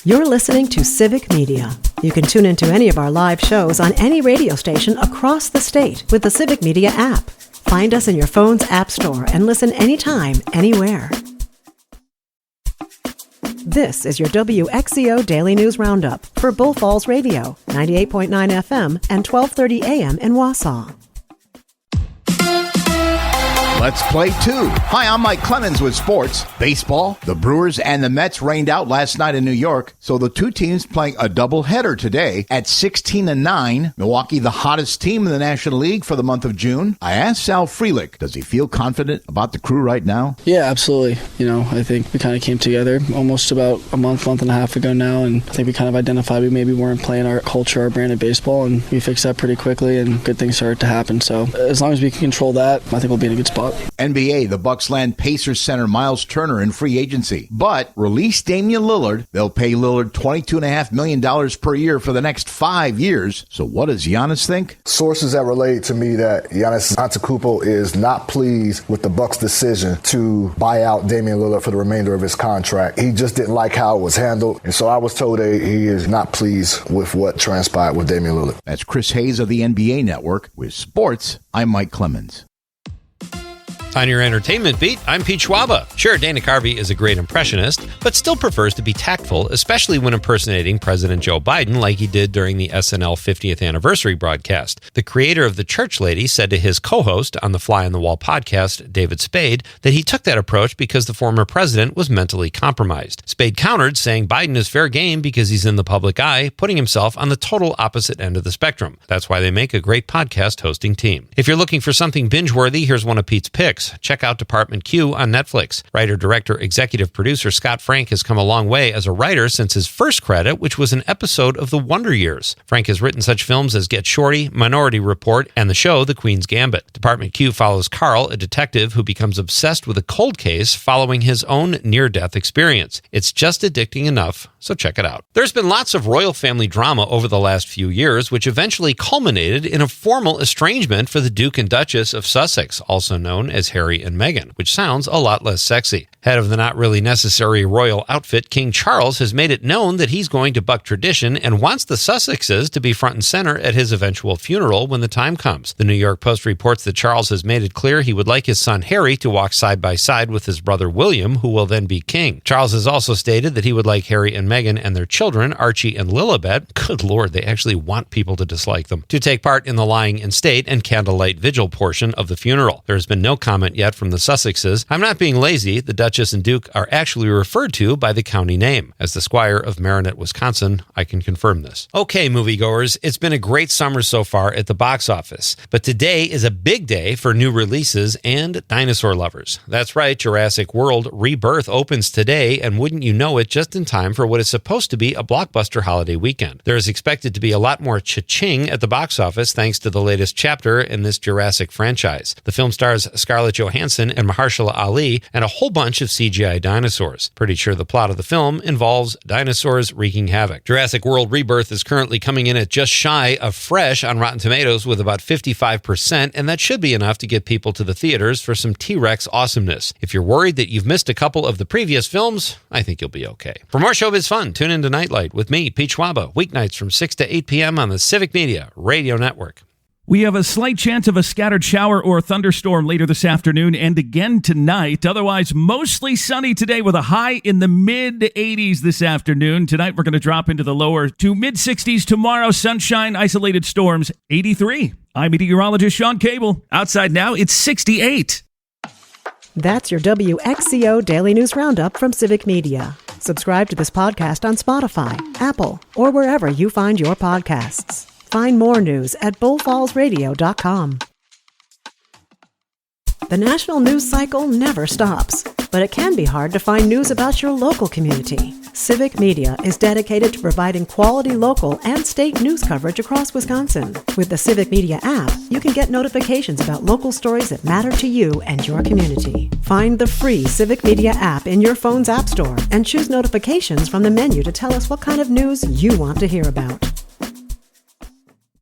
You're listening to Civic Media. You can tune into any of our live shows on any radio station across the state with the Civic Media app. Find us in your phone's app store and listen anytime, anywhere. This is your WXCO Daily News Roundup for Bull Falls Radio, 98.9 FM and 1230 AM in Wausau. Let's play two. Hi, I'm Mike Clemens with sports. Baseball, the Brewers and the Mets rained out last night in New York, so the two teams playing a doubleheader today at 16-9. Milwaukee, the hottest team in the National League for the month of June. I asked Sal Frelick, does he feel confident about the crew right now? Yeah, absolutely. I think we kind of came together almost about a month and a half ago now, and I think we kind of identified we maybe weren't playing our culture, our brand of baseball, and we fixed that pretty quickly, and good things started to happen. So as long as we can control that, I think we'll be in a good spot. NBA, the Bucks land Pacers center Miles Turner in free agency, but release Damian Lillard. They'll pay Lillard $22.5 million per year for the next 5 years. So what does Giannis think? Sources that relate to me that Giannis Antetokounmpo is not pleased with the Bucks' decision to buy out Damian Lillard for the remainder of his contract. He just didn't like how it was handled, and so I was told that he is not pleased with what transpired with Damian Lillard. That's Chris Hayes of the NBA Network. With sports, I'm Mike Clemens. On your entertainment beat, I'm Pete Schwaba. Sure, Dana Carvey is a great impressionist, but still prefers to be tactful, especially when impersonating President Joe Biden like he did during the SNL 50th anniversary broadcast. The creator of The Church Lady said to his co-host on the Fly on the Wall podcast, David Spade, that he took that approach because the former president was mentally compromised. Spade countered, saying Biden is fair game because he's in the public eye, putting himself on the total opposite end of the spectrum. That's why they make a great podcast hosting team. If you're looking for something binge-worthy, here's one of Pete's picks. Check out Department Q on Netflix. Writer, director, executive producer Scott Frank has come a long way as a writer since his first credit, which was an episode of The Wonder Years. Frank has written such films as Get Shorty, Minority Report, and the show The Queen's Gambit. Department Q follows Carl, a detective who becomes obsessed with a cold case following his own near-death experience. It's just addicting enough, so check it out. There's been lots of royal family drama over the last few years, which eventually culminated in a formal estrangement for the Duke and Duchess of Sussex, also known as Harry and Meghan, which sounds a lot less sexy. Head of the not really necessary royal outfit, King Charles has made it known that he's going to buck tradition and wants the Sussexes to be front and center at his eventual funeral when the time comes. The New York Post reports that Charles has made it clear he would like his son Harry to walk side by side with his brother William, who will then be king. Charles has also stated that he would like Harry and Meghan and their children, Archie and Lilibet, good lord, they actually want people to dislike them, to take part in the lying in state and candlelight vigil portion of the funeral. There has been no comment yet from the Sussexes. I'm not being lazy. The Duchess and Duke are actually referred to by the county name. As the Squire of Marinette, Wisconsin, I can confirm this. Okay, moviegoers, it's been a great summer so far at the box office, but today is a big day for new releases and dinosaur lovers. That's right, Jurassic World Rebirth opens today, and wouldn't you know it, just in time for what is supposed to be a blockbuster holiday weekend. There is expected to be a lot more cha-ching at the box office thanks to the latest chapter in this Jurassic franchise. The film stars Scarlett Johansson and Mahershala Ali and a whole bunch of CGI dinosaurs. Pretty sure the plot of the film involves dinosaurs wreaking havoc. Jurassic World Rebirth is currently coming in at just shy of fresh on Rotten Tomatoes with about 55%, and that should be enough to get people to the theaters for some T-Rex awesomeness. If you're worried that you've missed a couple of the previous films, I think you'll be okay. For more showbiz fun, tune into Nightlight with me, Pete Schwaba, weeknights from 6 to 8 p.m. on the Civic Media Radio Network. We have a slight chance of a scattered shower or thunderstorm later this afternoon and again tonight. Otherwise, mostly sunny today with a high in the mid-80s this afternoon. Tonight, we're going to drop into the lower to mid-60s. Tomorrow, sunshine, isolated storms, 83. I'm meteorologist Sean Cable. Outside now, it's 68. That's your WXCO Daily News Roundup from Civic Media. Subscribe to this podcast on Spotify, Apple, or wherever you find your podcasts. Find more news at bullfallsradio.com. The national news cycle never stops, but it can be hard to find news about your local community. Civic Media is dedicated to providing quality local and state news coverage across Wisconsin. With the Civic Media app, you can get notifications about local stories that matter to you and your community. Find the free Civic Media app in your phone's app store and choose notifications from the menu to tell us what kind of news you want to hear about.